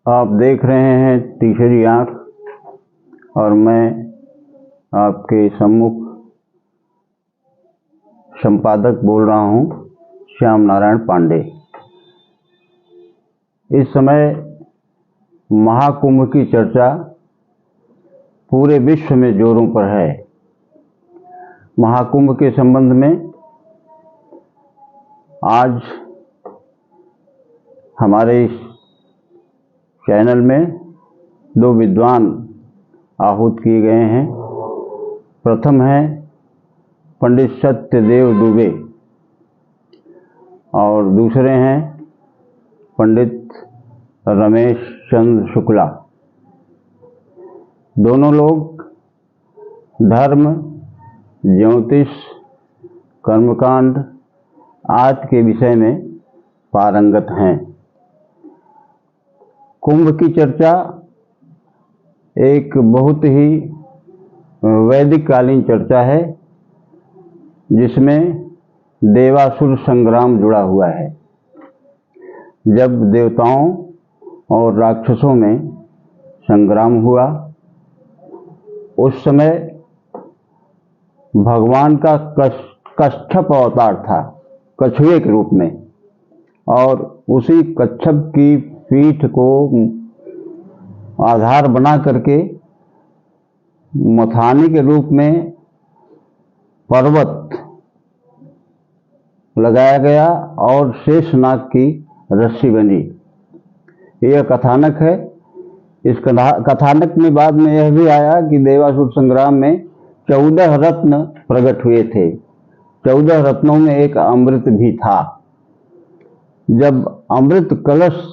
आप देख रहे हैं तीसरी आंख और मैं आपके सम्मुख संपादक बोल रहा हूं, श्याम नारायण पांडे। इस समय महाकुंभ की चर्चा पूरे विश्व में जोरों पर है। महाकुंभ के संबंध में आज हमारे इस चैनल में दो विद्वान आहूत किए गए हैं। प्रथम है पंडित सत्यदेव दुबे और दूसरे हैं पंडित रमेश चंद्र शुक्ला। दोनों लोग धर्म, ज्योतिष, कर्मकांड आदि के विषय में पारंगत हैं। कुंभ की चर्चा एक बहुत ही वैदिक कालीन चर्चा है, जिसमें देवासुर संग्राम जुड़ा हुआ है। जब देवताओं और राक्षसों में संग्राम हुआ, उस समय भगवान का कच्छप अवतार था, कछुए के रूप में, और उसी कच्छप की पीठ को आधार बना करके मथानी के रूप में पर्वत लगाया गया और शेषनाग की रस्सी बनी। यह कथानक है। इस कथानक में बाद में यह भी आया कि देवासुर संग्राम में 14 रत्न प्रकट हुए थे। 14 रत्नों में एक अमृत भी था। जब अमृत कलश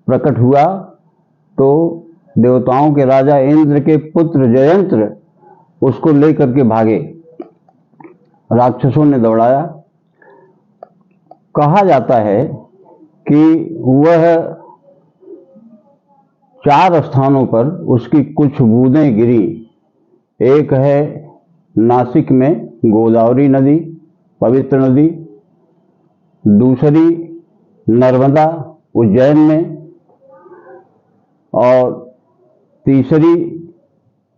प्रकट हुआ तो देवताओं के राजा इंद्र के पुत्र जयंत्र उसको लेकर के भागे। राक्षसों ने दौड़ाया। कहा जाता है कि वह 4 स्थानों पर उसकी कुछ बूंदें गिरी। एक है नासिक में गोदावरी नदी, पवित्र नदी। दूसरी नर्मदा उज्जैन में, और तीसरी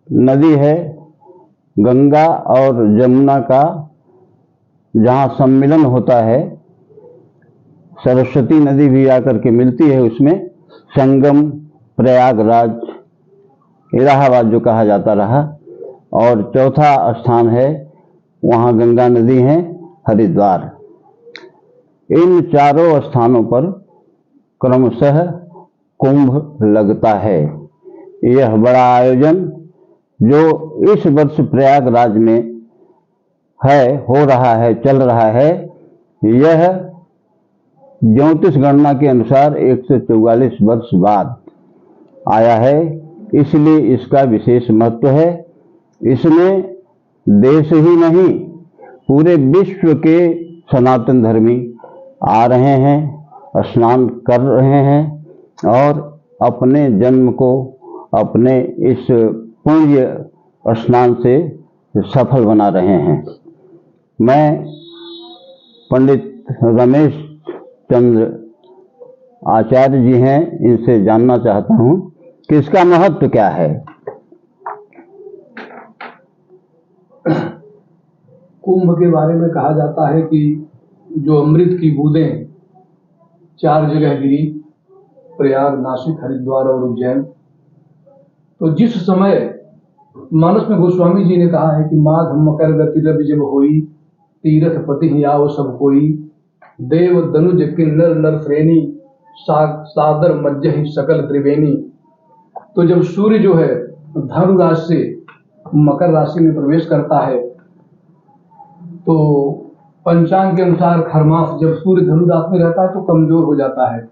नदी है गंगा और जमुना का जहाँ सम्मिलन होता है। सरस्वती नदी भी आकर के मिलती है उसमें। संगम प्रयागराज, इलाहाबाद जो कहा जाता रहा। और चौथा स्थान है, वहाँ गंगा नदी है, हरिद्वार। इन चारों स्थानों पर क्रमशः कुंभ लगता है। यह बड़ा आयोजन जो इस वर्ष प्रयागराज में है, हो रहा है, चल रहा है, यह ज्योतिष गणना के अनुसार 144 वर्ष बाद आया है। इसलिए इसका विशेष महत्व है। इसमें देश ही नहीं, पूरे विश्व के सनातन धर्मी आ रहे हैं, स्नान कर रहे हैं और अपने जन्म को अपने इस पुण्य स्नान से सफल बना रहे हैं। मैं पंडित रमेश चंद्र आचार्य जी हैं, इनसे जानना चाहता हूं कि इसका महत्व क्या है। कुंभ के बारे में कहा जाता है कि जो अमृत की बूंदें 4 जगह गिरी, प्रयाग, नासिक, हरिद्वार और उज्जैन। तो जिस समय मानस में गोस्वामी जी ने कहा है कि माघ मकर गति रवि जब होई, तीरथ पति आओ सब कोई, देव दनुज किन्नर नर श्रेणी, सादर मज्जहि सकल त्रिवेणी। तो जब सूर्य जो है धनु राशि से मकर राशि में प्रवेश करता है, तो पंचांग के अनुसार खरमास जब सूर्य धनु राशि में रहता है तो कमजोर हो जाता है,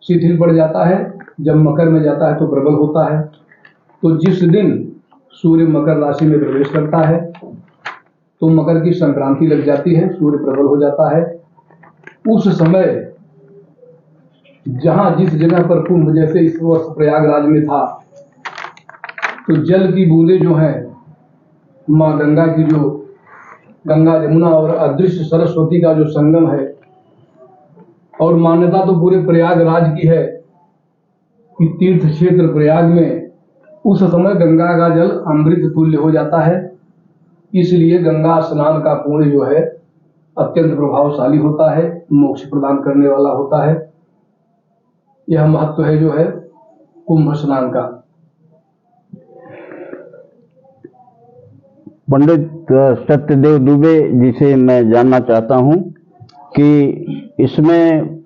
शिथिल पड़ जाता है। जब मकर में जाता है तो प्रबल होता है। तो जिस दिन सूर्य मकर राशि में प्रवेश करता है तो मकर की संक्रांति लग जाती है, सूर्य प्रबल हो जाता है। उस समय जहां जिस जगह पर कुंभ जैसे इस वर्ष प्रयागराज में था, तो जल की बूंदें जो हैं माँ गंगा की, जो गंगा यमुना और अदृश्य सरस्वती का जो संगम है, और मान्यता तो पूरे प्रयागराज की है कि तीर्थ क्षेत्र प्रयाग में उस समय गंगा का जल अमृत तुल्य हो जाता है। इसलिए गंगा स्नान का पुण्य जो है अत्यंत प्रभावशाली होता है, मोक्ष प्रदान करने वाला होता है। यह महत्व है जो है कुंभ स्नान का। पंडित सत्यदेव दुबे जी से मैं जानना चाहता हूं कि इसमें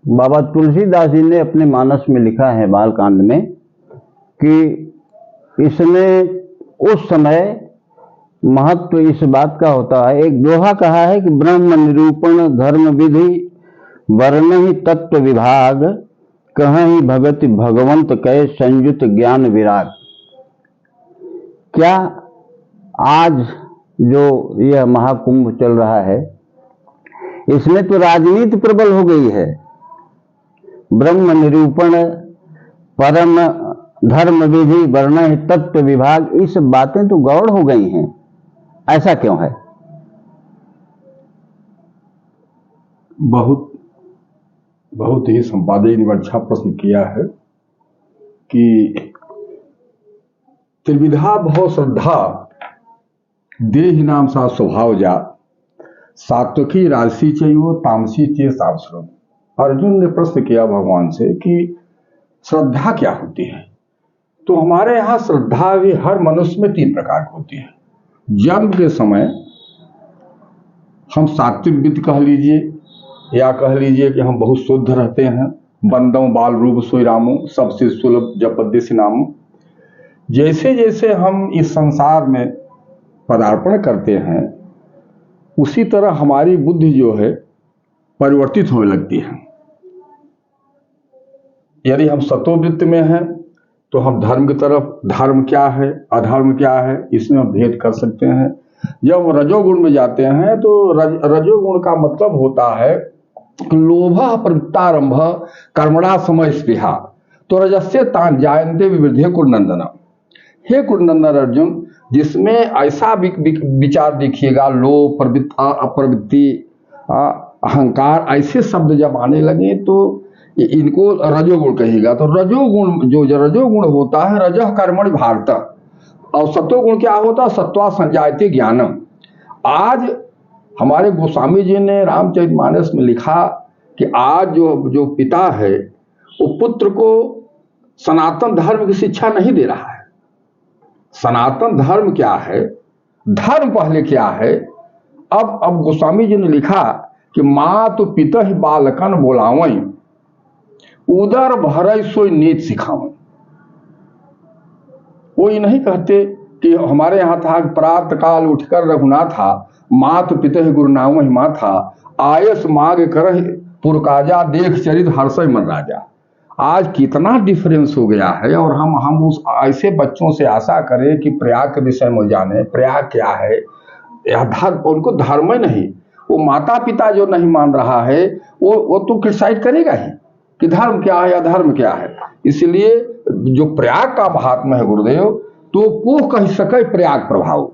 बाबा तुलसीदास जी ने अपने मानस में लिखा है बालकांड में कि इसमें उस समय महत्व इस बात का होता है, एक दोहा कहा है कि ब्रह्म निरूपण धर्म विधि वर्ण ही तत्व विभाग कहीं भगति भगवंत कहे संयुत ज्ञान विराग। क्या आज जो यह महाकुंभ चल रहा है इसमें तो राजनीति प्रबल हो गई है, ब्रह्म निरूपण परम धर्म विधि वर्ण तत्व विभाग, इस बातें तो गौड़ हो गई हैं, ऐसा क्यों है? बहुत ही संपादक ने अच्छा प्रश्न किया है कि त्रिविधा भव श्रद्धा देहि नाम सा स्वभाव जा सात्विकी राजसी चाहिए तामसी चे सावश्रम। अर्जुन ने प्रश्न किया भगवान से कि श्रद्धा क्या होती है? तो हमारे यहाँ श्रद्धा भी हर मनुष्य में 3 प्रकार की होती है। जन्म के समय हम सात्विक वित्त कह लीजिए या कह लीजिए कि हम बहुत शुद्ध रहते हैं, बंदम बाल रूप सोई रामो सबसे सुलभ जपद्देसी नामो। जैसे जैसे हम इस संसार में पदार्पण करते हैं उसी तरह हमारी बुद्धि जो है परिवर्तित होने लगती है। यदि हम सतोवृत्त में हैं तो हम धर्म की तरफ, धर्म क्या है अधर्म क्या है इसमें हम भेद कर सकते हैं। जब रजोगुण में जाते हैं तो रजोगुण का मतलब होता है लोभ प्रवृत्तारंभ कर्मणा समय स्पृहा, तो रजस्य तान जायन्ते विवृद्धे कुलनंदन। हे कुलनंदन अर्जुन, जिसमें ऐसा विचार देखिएगा, लोभ प्रवृत्ति अहंकार ऐसे शब्द जब आने लगे तो इनको रजोगुण कहेगा। तो रजोगुण जो रजोगुण होता है रजः कर्मणि भारत, और सत्वगुण क्या होता है सत्वा संजायते ज्ञानम। आज हमारे गोस्वामी जी ने रामचरितमानस में लिखा कि आज जो पिता है वो पुत्र को सनातन धर्म की शिक्षा नहीं दे रहा है। सनातन धर्म क्या है, धर्म पहले क्या है। अब गोस्वामी जी ने लिखा कि माँ तो पिता ही बालकन बोलावई उदर भरई सोई नीत सिखावई। वो ये नहीं कहते कि हमारे यहाँ था प्रातः काल उठकर रघुनाथा मात पिता गुरु नाम ही माथा आयस माग कर पुरकाजा देख चरित हर्षय मन राजा। आज कितना डिफरेंस हो गया है। और हम उस ऐसे बच्चों से आशा करें कि प्रयाग के विषय में जाने, प्रयाग क्या है, उनको धर्म नहीं, वो माता पिता जो नहीं मान रहा है वो तो क्रिटिसाइज करेगा ही कि धर्म क्या है अधर्म क्या है। इसलिए जो प्रयाग का महात्मा है गुरुदेव, तो वो कह सके प्रयाग प्रभाव,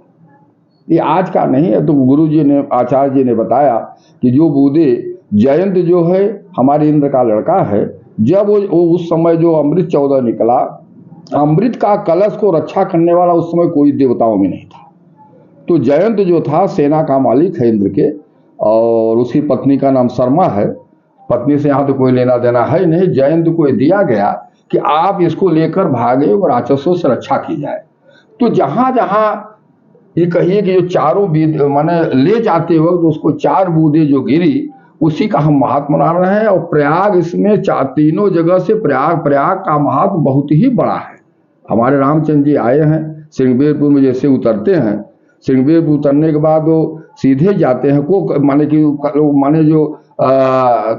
ये आज का नहीं है। तो गुरु जी ने, आचार्य जी ने बताया कि जो बूदे जयंत जो है हमारे इंद्र का लड़का है, जब वो उस समय जो अमृत 14 निकला, अमृत का कलश को रक्षा करने वाला उस समय कोई देवताओं में नहीं था। तो जयंत जो था सेना का मालिक है इंद्र के, और उसकी पत्नी का नाम शर्मा है। पत्नी से यहाँ तो कोई लेना देना है नहीं। जयंत को दिया गया कि आप इसको लेकर भागे और राक्षसों से रक्षा की जाए। तो जहां जहां ये कहिए कि जो चारों माने ले जाते वक्त उसको 4 बूंदे जो गिरी, उसी का हम महात्मा मना रहे हैं। और प्रयाग इसमें तीनों जगह से प्रयाग का महत्व बहुत ही बड़ा है। हमारे रामचंद्र जी आए हैं श्रृंगेरपुर में, जैसे उतरते हैं श्रृंगेरपुर उतरने के बाद वो सीधे जाते हैं को माने जो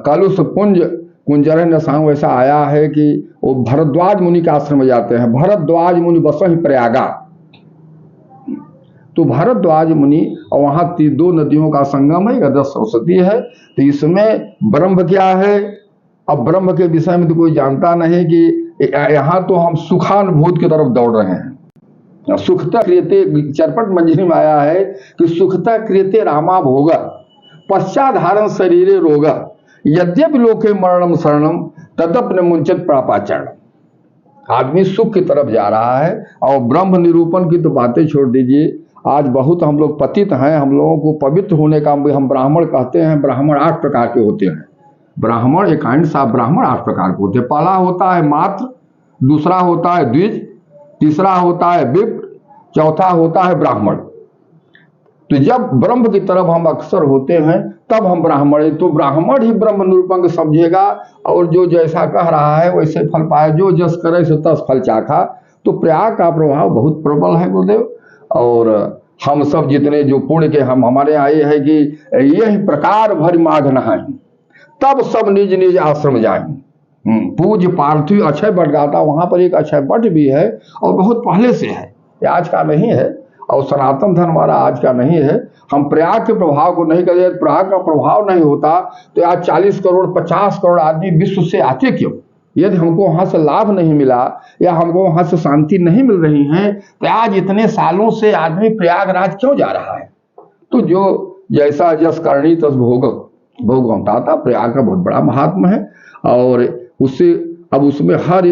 कलुष कुंजरन सांग वैसा आया है कि वो भरद्वाज मुनि के आश्रम में जाते हैं। भरद्वाज मुनि बस ही प्रयागा, तो भरद्वाज मुनि, और वहां 2 नदियों का संगम है, गदा सरस्वती है। तो इसमें ब्रह्म क्या है, अब ब्रह्म के विषय में तो कोई जानता नहीं कि यहाँ तो हम सुखानुभूत की तरफ दौड़ रहे हैं। सुखता क्रियते, चरपट मंजरी में आया है कि सुखता क्रियते रामा भोगा पश्चात धारण शरीरे रोगा। यद्यपि लोके मरणम शरणम तदपि न मुंचत प्रापाचरण। आदमी सुख की तरफ जा रहा है। और ब्रह्म निरूपण की तो बातें छोड़ दीजिए, आज बहुत हम लोग पतित हैं। हम लोगों को पवित्र होने का हम ब्राह्मण कहते हैं। ब्राह्मण 8 प्रकार के होते हैं। ब्राह्मण एकांड साफ ब्राह्मण 8 प्रकार के होते हैं। पहला होता है मात्र, दूसरा होता है द्विज, तीसरा होता है विप्र, चौथा होता है ब्राह्मण। तो जब ब्रह्म की तरफ हम अक्सर होते हैं तब हम ब्राह्मण हैं। तो ब्राह्मण ही ब्रह्म निरूपण समझेगा और जो जैसा कह रहा है वैसे फल पाए। जो जस करे सो तस फल चाखा। तो प्रयाग का प्रभाव बहुत प्रबल है गुरुदेव। और हम सब जितने जो पुण्य के हमारे यहाँ ये है कि यही प्रकार भर माघ नहाई तब सब निज निज आश्रम जाए। पूज्य पार्थिव अक्षय बट गाता, वहां पर एक अक्षय बट भी है और बहुत पहले से है, ये आज का नहीं है। और सनातन धर्म हमारा आज का नहीं है। हम प्रयाग के प्रभाव को नहीं करें। प्रयाग का प्रभाव नहीं होता तो आज 40 करोड़ 50 करोड़ आदमी विश्व से आते क्यों? यदि हमको वहां से लाभ नहीं मिला या हमको वहां से शांति नहीं मिल रही है तो आज इतने सालों से आदमी प्रयागराज क्यों जा रहा है? तो जो जैसा जस करणी तस भोग होता था। प्रयाग का बहुत बड़ा महात्मा है। और उससे अब उसमें हर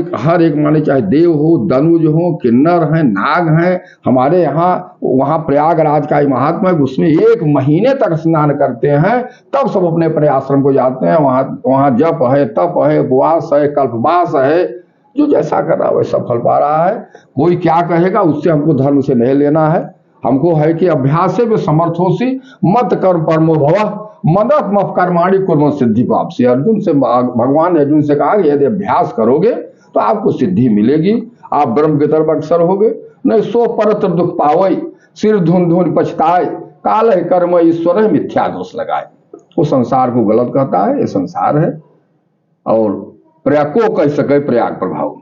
एक माने चाहे देव हो, दनुज हो, किन्नर हैं, नाग हैं, हमारे यहाँ वहाँ प्रयागराज का ही महात्मा है। उसमें 1 महीने तक स्नान करते हैं तब सब अपने अपने आश्रम को जाते हैं। वहाँ जप है, तप है, उपवास है, कल्पवास है। जो जैसा कर रहा है वैसा फल पा रहा है। कोई क्या कहेगा उससे हमको धर्म से नहीं लेना है। हमको है कि अभ्यास में समर्थोसी मत कर्म परमो भव मदत मफ कर्माणी कुर्म सिद्धि पाप से। अर्जुन से भगवान अर्जुन से कहा कि यदि अभ्यास करोगे तो आपको सिद्धि मिलेगी, आप ब्रह्म की तरफ अग्रसर होगे। नहीं सो परत्र दुख पावई सिर धुन धुन पछताए काल है कर्म ईश्वर है मिथ्या दोष लगाए। वो संसार को गलत कहता है, ये संसार है। और प्रयाग को कह सके प्रयाग प्रभाव।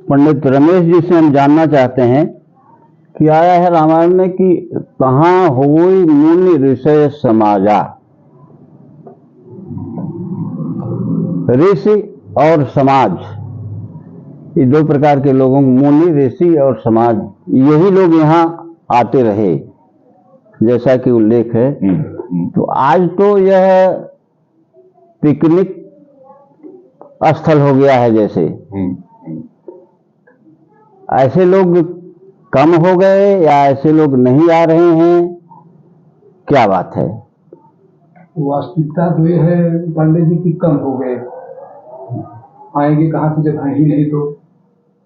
पंडित रमेश जी से हम जानना चाहते हैं कि आया है रामायण में कि कहाँ होई मुनि ऋषय समाजा। ऋषि और समाज, ये 2 प्रकार के लोगों, मुनि ऋषि और समाज, यही लोग यहाँ आते रहे जैसा कि उल्लेख है। तो आज तो यह पिकनिक स्थल हो गया है जैसे। ऐसे लोग कम हो गए या ऐसे लोग नहीं आ रहे हैं, क्या बात है? वास्तविकता तो ये है पांडे जी की कम हो गए। आएंगे कहाँ से जब है ही नहीं। तो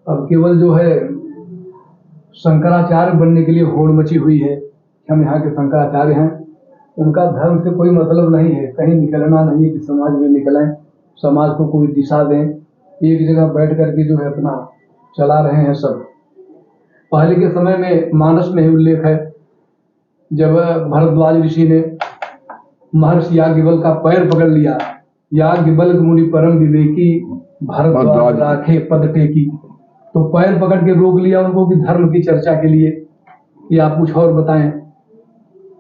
अब केवल जो है शंकराचार्य बनने के लिए होड़ मची हुई है। हम यहाँ के शंकराचार्य हैं, उनका धर्म से कोई मतलब नहीं है। कहीं निकलना नहीं है कि समाज में निकलें, समाज को कोई दिशा दें। एक जगह बैठ करके जो है अपना चला रहे हैं सब। पहले के समय में मानस में ही उल्लेख है, जब भरद्वाज ऋषि ने महर्षि याज्ञवल्क्य का पैर पकड़ लिया। याज्ञवल्क्य मुनि परम विवेकी भरद्वाज राखे पद टेकी। तो पैर पकड़ के रोक लिया उनको कि धर्म की चर्चा के लिए कि आप कुछ और बताएं।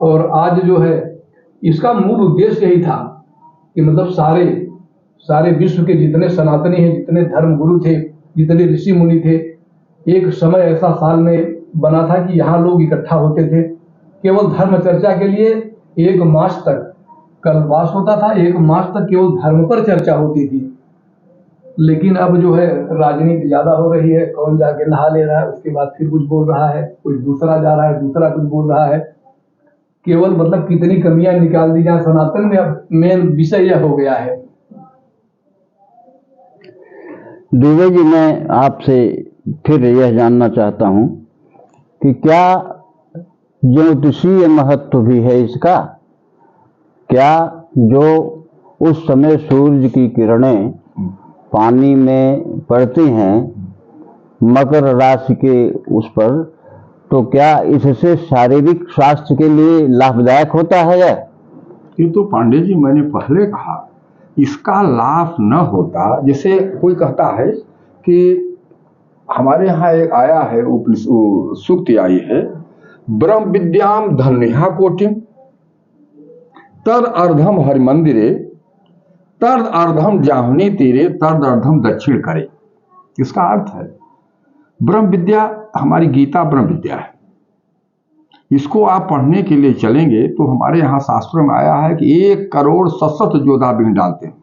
और आज जो है इसका मूल उद्देश्य यही था कि मतलब सारे विश्व के जितने सनातनी हैं, जितने धर्म गुरु थे, जितने ऋषि मुनि थे, एक समय ऐसा साल में बना था कि यहाँ लोग इकट्ठा होते थे केवल धर्म चर्चा के लिए। 1 मास तक कल्पवास होता था, 1 मास तक केवल धर्म पर चर्चा होती थी। लेकिन अब जो है राजनीति ज्यादा हो रही है। कौन जाके नहा ले रहा है, उसके बाद फिर कुछ बोल रहा है, कोई दूसरा जा रहा है, दूसरा कुछ बोल रहा है। केवल मतलब कितनी कमियां निकाल दी जाए सनातन में, अब मेन विषय यह हो गया है। दुबे जी, मैं आपसे फिर यह जानना चाहता हूं कि क्या ज्योतिषीय महत्व भी है इसका? क्या जो उस समय सूर्य की किरणें पानी में पड़ती हैं मकर राशि के उस पर, तो क्या इससे शारीरिक स्वास्थ्य के लिए लाभदायक होता है? ये तो पांडे जी मैंने पहले कहा, इसका लाभ न होता। जैसे कोई कहता है कि हमारे यहाँ एक आया है सूक्ति आई है, ब्रह्म विद्याम धन्या कोटिम तद अर्धम हरि मंदिरे तद अर्धम जाहुनी तीरे तद अर्धम दक्षिण करे। इसका अर्थ है ब्रह्म विद्या, हमारी गीता ब्रह्म विद्या है। इसको आप पढ़ने के लिए चलेंगे तो हमारे यहाँ शास्त्रों में आया है कि 1 करोड़ 67 जोधा बिन डालते हैं।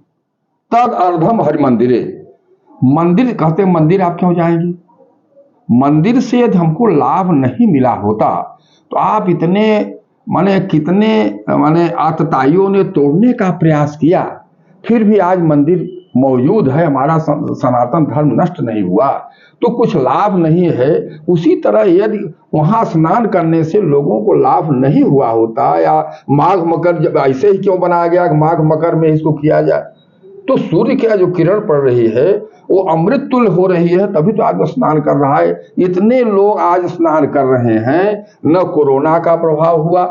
तद अर्धम हरि मंदिरे, मंदिर कहते हैं मंदिर आप क्यों जाएंगे? मंदिर से यदि हमको लाभ नहीं मिला होता तो आप इतने कितने आतताइयों ने तोड़ने का प्रयास किया, फिर भी आज मंदिर मौजूद है, हमारा सनातन धर्म नष्ट नहीं हुआ, तो कुछ लाभ नहीं है। उसी तरह यदि वहां स्नान करने से लोगों को लाभ नहीं हुआ होता, या माघ मकर जब ऐसे ही क्यों बनाया गया कि माघ मकर में इसको किया जाए, तो सूर्य की जो किरण पड़ रही है वो अमृत तुल्य हो रही है, तभी तो आदमी स्नान कर रहा है। इतने लोग आज स्नान कर रहे हैं, न कोरोना का प्रभाव हुआ,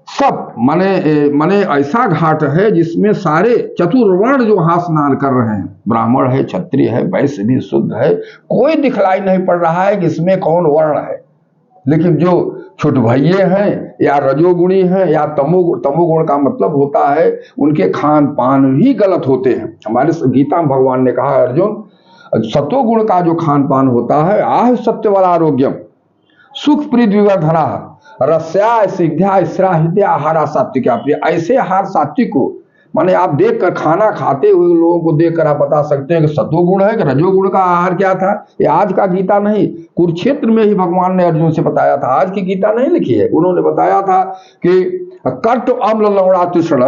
सब माने ऐसा घाट है जिसमें सारे चतुर्वर्ण जो वहां स्नान कर रहे हैं, ब्राह्मण है, क्षत्रिय है, वैश्य भी शुद्ध है, कोई दिखलाई नहीं पड़ रहा है कि इसमें कौन वर्ण है। लेकिन जो छुट भइये हैं या रजोगुणी हैं या तमोगुण का मतलब होता है उनके खान पान भी गलत होते हैं। हमारे गीता में भगवान ने कहा, अर्जुन सत्वगुण का जो खान पान होता है, आह सत्य वाला आरोग्यम सुख प्रीत विवर्धना रस्या सिद्ध्या स्रा हृदय आहारा सात्विक प्रिय। ऐसे आहार सात्विक को माने आप देखकर, खाना खाते हुए लोगों को देखकर आप बता सकते हैं कि सत्वगुण है कि रजोगुण का आहार क्या था। ये आज का गीता नहीं, कुरुक्षेत्र में ही भगवान ने अर्जुन से बताया था, आज की गीता नहीं लिखी है। उन्होंने बताया था कि कट अम्ल लवणा तृष्ण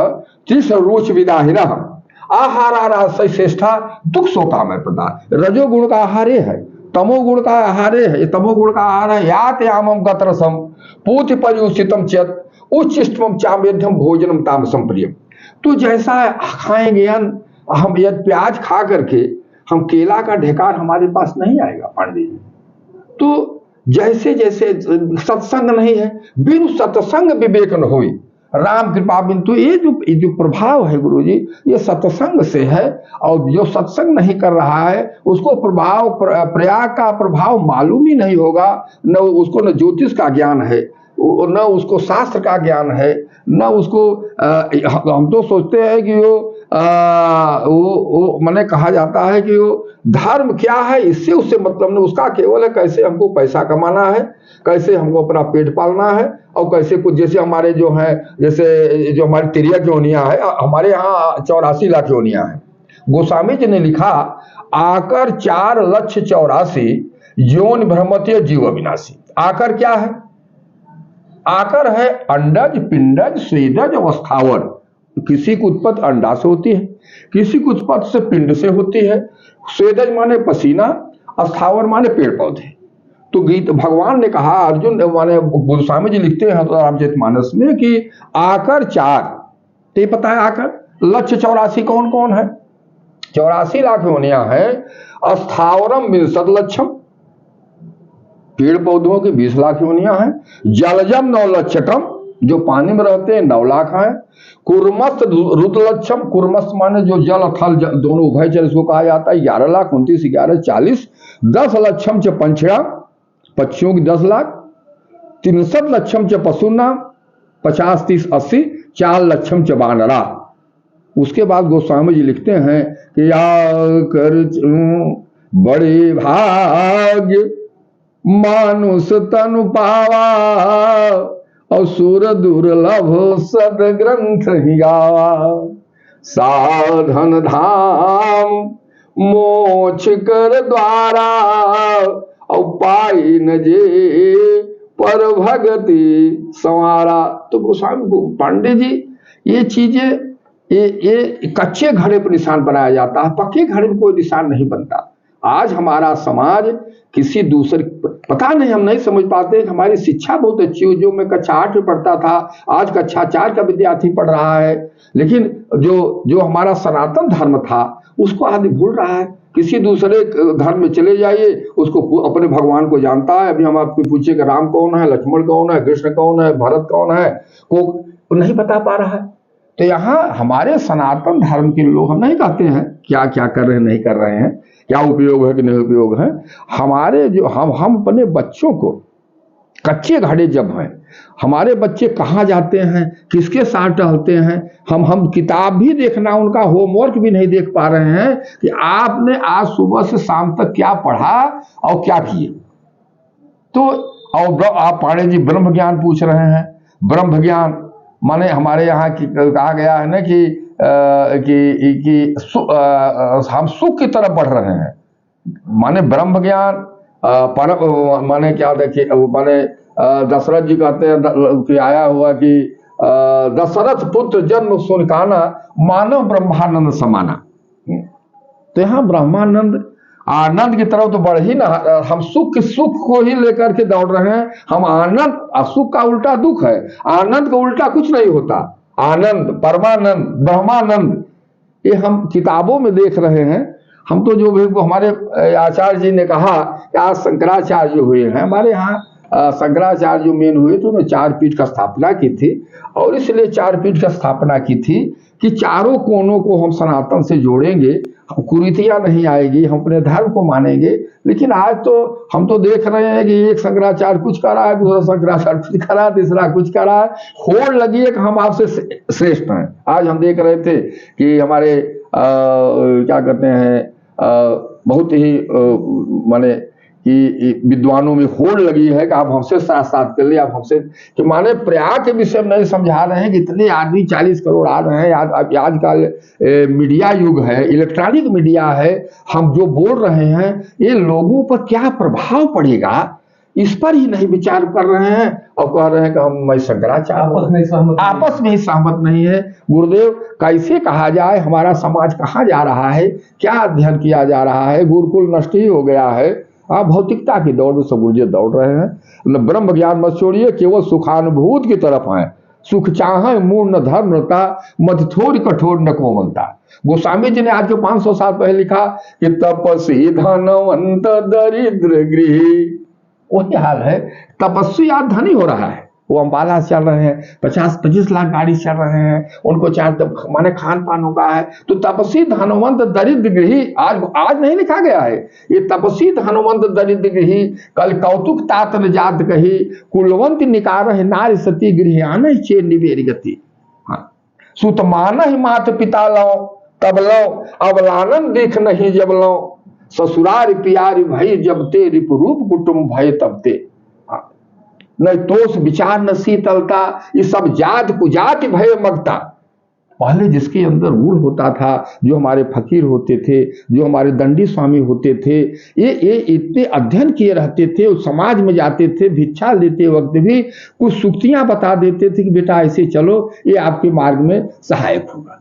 रुच विदाहिना आहारा श्रेष्ठा दुख शोका में प्रदान। रजोगुण का आहार है, तमोगुण का आहार है, तमोगुण का आहार है यात यामम गतरसम पूति परिउचितम चेत उच्चिष्टम चामेध्यम भोजनम तामसम प्रियम। तो जैसा खाएंगे हम, यदि प्याज खा करके हम केला का ढेकार हमारे पास नहीं आएगा पांडे जी। तो जैसे जैसे सत्संग नहीं है, बिन सत्संग विवेक न हुई राम कृपा बिन। तो ये जो प्रभाव है गुरु जी, ये सत्संग से है। और जो सत्संग नहीं कर रहा है उसको प्रभाव, प्रयाग का प्रभाव मालूम ही नहीं होगा। न उसको न ज्योतिष का ज्ञान है, न उसको शास्त्र का ज्ञान है, न उसको हम तो सोचते हैं कि वो मैंने कहा जाता है कि वो धर्म क्या है इससे उससे मतलब नहीं, उसका केवल है कैसे हमको पैसा कमाना है, कैसे हमको अपना पेट पालना है, और कैसे कुछ जैसे हमारे जो है, जैसे जो हमारी तिरक योनियां है, हमारे यहाँ 84 लाख योनियां है। गोस्वामी जी ने लिखा, आकर 4,84,000 योनि भ्रमतीय जीव विनाशी। आकर क्या है? आकर है अंडज, पिंडज, स्वेदज और स्थावर। किसी की उत्पत्ति अंडा से होती है, किसी की उत्पत्ति से पिंड से होती है। स्वेदज माने पसीना, स्थावर माने पेड़ पौधे। तो गीत भगवान ने कहा, अर्जुन माने गोस्वामी जी लिखते हैं तो रामचरितमानस में कि आकर 4, तो पता है आकर 1,84,000 कौन कौन है? 84 लाख योनियां है। स्थावरम 20 लक्षम, पेड़ पौधों की 20 लाख योनियां हैं। जलजम 9 लक्षकम, जो पानी में रहते हैं 9 लाख हैं। कुर्मस्त रुद्रलक्षम, कुर्मस्त माने जो जल थल दोनों उभयचर, इसको कहा जाता है 11 लाख 29 11 40। 10 लक्षम च पंछड़ा, पक्षियों की 10 लाख। 63 लक्षम च पशुना, 50 30 80। 4 लक्षम च बानरा। उसके बाद गोस्वामी जी लिखते हैं कि या कर बड़े भाग्य मानुष तनु पावा और सुर दुर्लभ सद ग्रंथ ही गावा। साधन धाम मोक्ष कर द्वारा और पाई न जे पर भगति संवारा। तो गोस्वामी पांडे जी, ये चीजें ये कच्चे घड़े पर निशान बनाया जाता है, पक्के घड़े पर कोई निशान नहीं बनता। आज हमारा समाज किसी दूसरे, पता नहीं, हम नहीं समझ पाते। हमारी शिक्षा बहुत अच्छी हो, जो मैं कक्षा 8 में पढ़ता था आज कक्षा 4 का विद्यार्थी पढ़ रहा है, लेकिन जो हमारा सनातन धर्म था उसको आदमी भूल रहा है। किसी दूसरे धर्म में चले जाइए, उसको अपने भगवान को जानता है। अभी हम आपको पूछे कि राम कौन है, लक्ष्मण कौन है, कृष्ण कौन है, भरत कौन है, को नहीं बता पा रहा है। तो यहाँ हमारे सनातन धर्म के लोग, हम नहीं कहते हैं क्या क्या कर रहे हैं नहीं कर रहे हैं, क्या उपयोग है कि नहीं उपयोग है। हमारे जो हम अपने बच्चों को, कच्चे घड़े जब हैं, हमारे बच्चे कहाँ जाते हैं, किसके साथ टहलते हैं, हम किताब भी देखना, उनका होमवर्क भी नहीं देख पा रहे हैं कि आपने आज सुबह से शाम तक क्या पढ़ा और क्या किए। तो और आप पांडे जी ब्रह्म ज्ञान पूछ रहे हैं। ब्रह्म ज्ञान माने हमारे यहाँ की कहा गया है ना कि हम सुख की तरफ बढ़ रहे हैं। माने ब्रह्म ज्ञान माने क्या देखिए, माने दशरथ जी कहते हैं कि आया हुआ कि दशरथ पुत्र जन्म सुनकाना मानव ब्रह्मानंद समाना। तो यहाँ ब्रह्मानंद आनंद की तरफ तो बढ़ ही ना, हम सुख को ही लेकर के दौड़ रहे हैं। हम आनंद, सुख का उल्टा दुख है, आनंद का उल्टा कुछ नहीं होता। आनंद, परमानंद, ब्रह्मानंद, ये हम किताबों में देख रहे हैं। हम तो जो भी हमारे आचार्य जी ने कहा कि आज शंकराचार्य हुए हैं, हमारे यहाँ शंकराचार्य जो मेन हुए तो उन्होंने 4 पीठ का स्थापना की थी। और इसलिए 4 पीठ का स्थापना की थी कि चारों कोनों को हम सनातन से जोड़ेंगे, कुरीतियां नहीं आएगी, हम अपने धर्म को मानेंगे। लेकिन आज तो हम तो देख रहे हैं कि एक शंकराचार्य कुछ कर रहा है, दूसरा शंकराचार्य कुछ कर रहा है, तीसरा कुछ कर रहा है। होड़ लगी है कि हम आपसे श्रेष्ठ हैं। आज हम देख रहे थे कि हमारे क्या कहते हैं, बहुत ही माने कि विद्वानों में होड़ लगी है कि आप हमसे साथ कर ले, आप हमसे, कि माने प्रयाग के विषय में नहीं समझा रहे हैं कि इतने आदमी 40 करोड़ आ रहे हैं। आजकल मीडिया युग है, इलेक्ट्रॉनिक मीडिया है, हम जो बोल रहे हैं ये लोगों पर क्या प्रभाव पड़ेगा इस पर ही नहीं विचार कर रहे हैं। और कह रहे हैं कि हम शंकराचार्य आपस में ही सहमत नहीं है। गुरुदेव कैसे कहा जाए, हमारा समाज कहाँ जा रहा है, क्या अध्ययन किया जा रहा है, गुरुकुल नष्ट ही हो गया है। आप भौतिकता की दौड़ में सब गुर्जर दौड़ रहे हैं। ब्रह्म ज्ञान मत छोड़िए, केवल सुखानुभूत की तरफ हैं। सुख चाहे मूर्ण धर्मता, मत थोड़ी कठोर न कोमलता। गोस्वामी जी ने आज के 500 साल पहले लिखा कि तपस्वी धनवंत दरिद्र गृही। वही हाल है, तपस्वी आज धनी हो रहा है, वो अम्बाला चल रहे हैं, 50-25 लाख गाड़ी चल रहे हैं, उनको 4 माने खान पान होगा है। तो तपस्वी धनवंत दरिद्र गृही, आज नहीं लिखा गया है ये, तपस्वी धनवंत दरिद्र गृही, कल कौतुक तातन जात कही, कुलवंत निकार है नारी सती गृहियान चे निवेर गति। हाँ, सुतमान ही मात पिता लो तब लो, अवलानन देख नहीं जब लो, ससुरार प्यारी भई जब ते, रिपुरूप कुटुंब भय तब ते। न तोष विचार न शीतलता, ये सब जात कुजात भय मगता। पहले जिसके अंदर गुण होता था, जो हमारे फकीर होते थे, जो हमारे दंडी स्वामी होते थे, ये इतने अध्ययन किए रहते थे, उस समाज में जाते थे, भिक्षा लेते वक्त भी कुछ सूक्तियां बता देते थे कि बेटा ऐसे चलो, ये आपके मार्ग में सहायक होगा।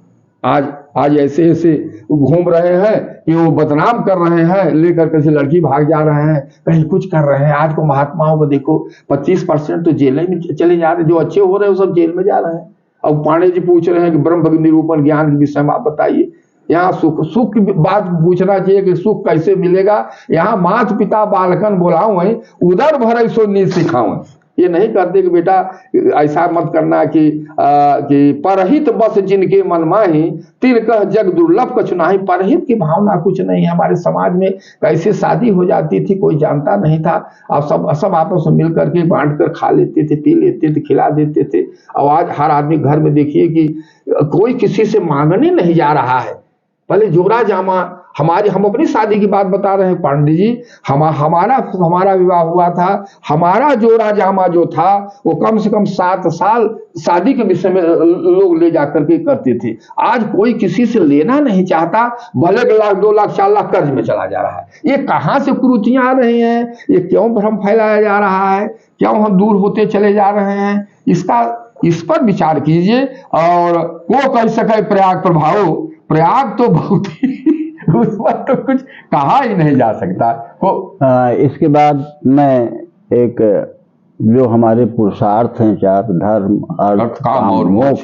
आज ऐसे घूम रहे हैं कि वो बदनाम कर रहे हैं, लेकर किसी लड़की भाग जा रहे हैं, कहीं कुछ कर रहे हैं। आज को महात्माओं को देखो, 25% तो जेल में चले जा रहे हैं, जो अच्छे हो रहे हैं वो सब जेल में जा रहे हैं। अब पांडे जी पूछ रहे हैं कि ब्रह्म निरूपण ज्ञान के विषय में आप बताइए। यहाँ सुख की बात पूछना चाहिए कि सुख कैसे मिलेगा। यहाँ माता पिता बालकन बोलाओ है, उधर भरे सो नी सिखाओ। ये नहीं कहते कि बेटा ऐसा मत करना कि परहित बस जिनके मन माही, तिनकह जग दुर्लभ कछु नाही। परहित की भावना कुछ नहीं है। हमारे समाज में कैसे शादी हो जाती थी कोई जानता नहीं था। अब सब आपस में मिल करके बांट कर खा लेते थे, पी लेते थे, खिला देते थे। और आज हर आदमी घर में देखिए कि कोई किसी से मांगने नहीं जा रहा है। पहले जोड़ा जामा, हम अपनी शादी की बात बता रहे हैं पांडे जी, हमारा विवाह हुआ था, हमारा जोड़ा जामा जो था वो कम से कम 7 साल शादी के विषय में लोग ले जाकर के करते थे। आज कोई किसी से लेना नहीं चाहता, भले 1 लाख 2 लाख 4 लाख कर्ज में चला जा रहा है। ये कहाँ से कुरीतियां आ रही हैं, ये क्यों भ्रम फैलाया जा रहा है, क्यों हम दूर होते चले जा रहे हैं, इस पर विचार कीजिए। और वो कह सके प्रयाग प्रभाव, प्रयाग तो बहुत ही उस पर तो कुछ कहा ही नहीं जा सकता। इसके बाद मैं एक जो हमारे पुरुषार्थ हैं 4 धर्म अर्थ काम और मोक्ष,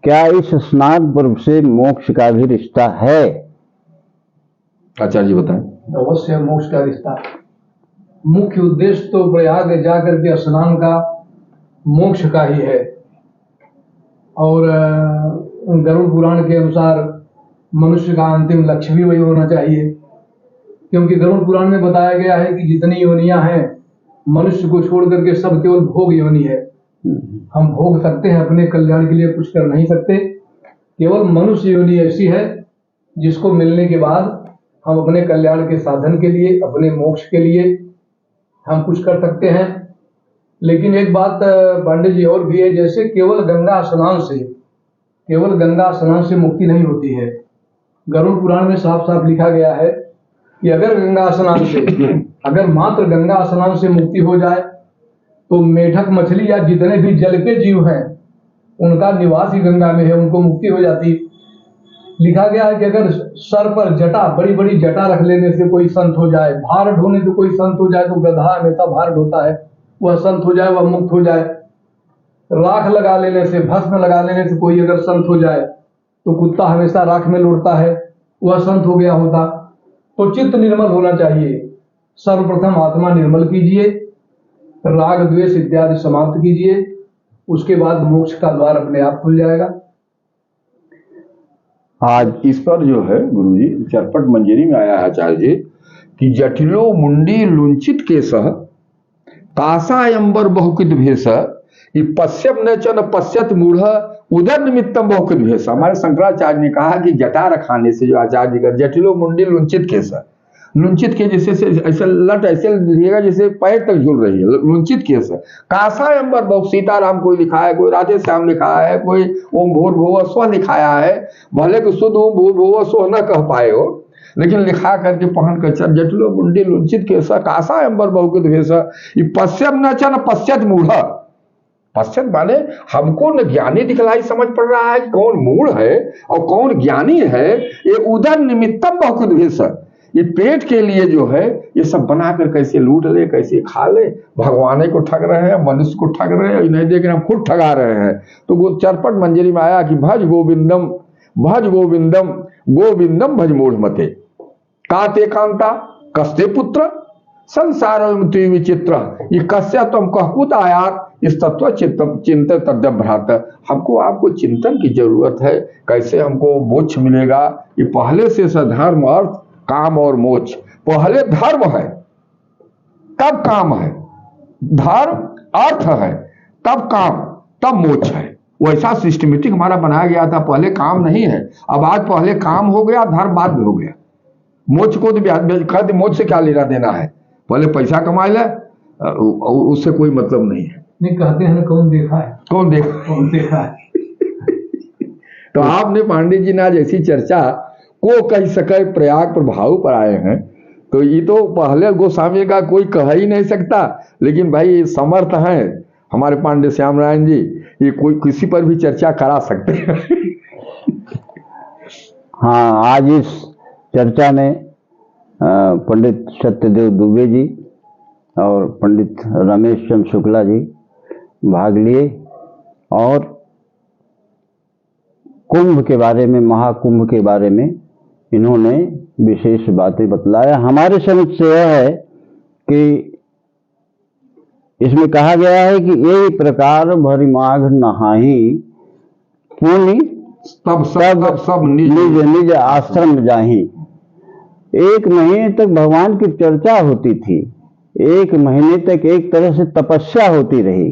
क्या इस स्नान पर्व से मोक्ष का भी रिश्ता है? आचार्य जी बताएं। अवश्य मोक्ष का रिश्ता। मुख्य उद्देश्य तो प्रयाग जाकर के स्नान का मोक्ष का ही है। और गरुड़ पुराण के अनुसार मनुष्य का अंतिम लक्ष्य भी वही होना चाहिए, क्योंकि गरुड़ पुराण में बताया गया है कि जितनी योनियां हैं मनुष्य को छोड़ करके सब केवल भोग योनि है। हम भोग सकते हैं, अपने कल्याण के लिए कुछ कर नहीं सकते। केवल मनुष्य योनि ऐसी है जिसको मिलने के बाद हम अपने कल्याण के साधन के लिए, अपने मोक्ष के लिए हम कुछ कर सकते हैं। लेकिन एक बात पांडे जी और भी है, जैसे केवल गंगा स्नान से मुक्ति नहीं होती है। गरुड़ पुराण में साफ साफ लिखा गया है कि अगर मात्र गंगा स्नान से मुक्ति हो जाए तो मेढक मछली या जितने भी जल के जीव हैं उनका निवास ही गंगा में है, उनको मुक्ति हो जाती। लिखा गया है कि अगर सर पर जटा, बड़ी बड़ी जटा रख लेने से कोई संत हो जाए, भार ढोने से कोई संत हो जाए, तो गधा हमेशा भार ढोता है, वह संत हो जाए, वह मुक्त हो जाए। राख लगा लेने से, भस्म लगा लेने से कोई अगर संत हो जाए, तो कुत्ता हमेशा राख में लौटता है, वह संत हो गया होता। तो चित्त निर्मल होना चाहिए। सर्वप्रथम आत्मा निर्मल कीजिए, राग द्वेष इत्यादि समाप्त कीजिए, उसके बाद मोक्ष का द्वार अपने आप खुल जाएगा। आज इस पर जो है गुरुजी चरपट मंजरी में आया है आचार्य जी कि जटिलो मुंडी लुंचित केसह कासायंबर बहुकित भेष पश्यप न चन पश्यत मूढ़ उदर निमित्तम बहुकित भेष। हमारे शंकराचार्य ने कहा कि जटा रखाने से जो आचार्य जी का जटिलो मुंडी लुंचित केसह, लुंचित के जैसे ऐसे लट ऐसे दिखेगा जैसे पैर तक झूल रही है, लुंचित केस। कासायंबर बहु, सीताराम कोई लिखा है, कोई राधे श्याम लिखा है, कोई ओम भूर्भुवः स्वः लिखाया है। भले कि शुद्ध ओम भूर्भुवः स्वः न कह पाए हो, लेकिन लिखा करके पहन कर चल जटिलो मुंडी लुंचित केस कासायंबर बहुकित भेष पश्यप न च न पश्यत मूढ़। पश्चिम माने हमको न ज्ञानी दिखलाई समझ पड़ रहा है कौन मूढ़ है और कौन ज्ञानी है। ये उदर निमित्तम बहुकित भेष, ये पेट के लिए जो है ये सब बनाकर कैसे लूट ले, कैसे खा ले। भगवान को ठग रहे हैं, मनुष्य को ठग रहे हैं, नहीं देख रहे हम खुद ठगा रहे हैं। तो वो चरपट मंजरी में आया कि भज गोविंदम गोविंदम भज मूढ़ मते काते कांता कस्ते पुत्र संसार विचित्र। ये कस्य तुम कहकुत आयात इस तत्व चिंतन तद्य भ्रात। हमको आपको चिंतन की जरूरत है, कैसे हमको मोक्ष मिलेगा। ये पहले से धर्म अर्थ काम और मोक्ष, पहले धर्म है तब काम है, धर्म अर्थ है तब काम तब मोक्ष है। वैसा सिस्टमेटिक हमारा बनाया गया था। पहले काम नहीं है, अब आज पहले काम हो गया, धर्म बाद में हो गया। मोक्ष को तो मोक्ष से क्या लेना देना है, पहले पैसा कमा ले, उससे कोई मतलब नहीं है। नहीं कहते हैं कौन देखा है, कौन देखा है। तो आपने पांडे जी ने आज ऐसी चर्चा को कह सके प्रयाग प्रभाव पर आए हैं, तो ये तो पहले गोस्वामी का कोई कह ही नहीं सकता। लेकिन भाई समर्थ हैं हमारे पांडे श्याम नारायण जी, ये कोई किसी पर भी चर्चा करा सकते हैं। हाँ, आज इस चर्चा में पंडित सत्यदेव दुबे जी और पंडित रमेश चंद्र शुक्ला जी भाग लिए और कुंभ के बारे में, महाकुंभ के बारे में इन्होंने विशेष बातें बतलाया। हमारे समझ से यह है कि इसमें कहा गया है कि ये प्रकार भरी माघ नहाही पुनि सब निज आश्रम जाही। एक महीने तक भगवान की चर्चा होती थी, एक महीने तक एक तरह से तपस्या होती रही।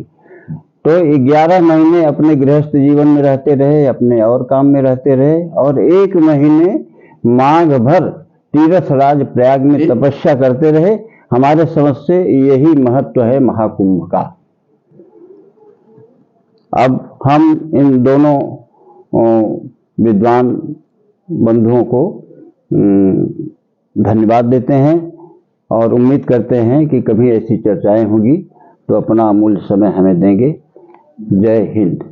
तो 11 महीने अपने गृहस्थ जीवन में रहते रहे, अपने और काम में रहते रहे, और 1 महीने माघ भर तीर्थराज प्रयाग में तपस्या करते रहे। हमारे समझ से यही महत्व है महाकुंभ का। अब हम इन दोनों विद्वान बंधुओं को धन्यवाद देते हैं और उम्मीद करते हैं कि कभी ऐसी चर्चाएं होंगी तो अपना अमूल्य समय हमें देंगे। जय हिंद।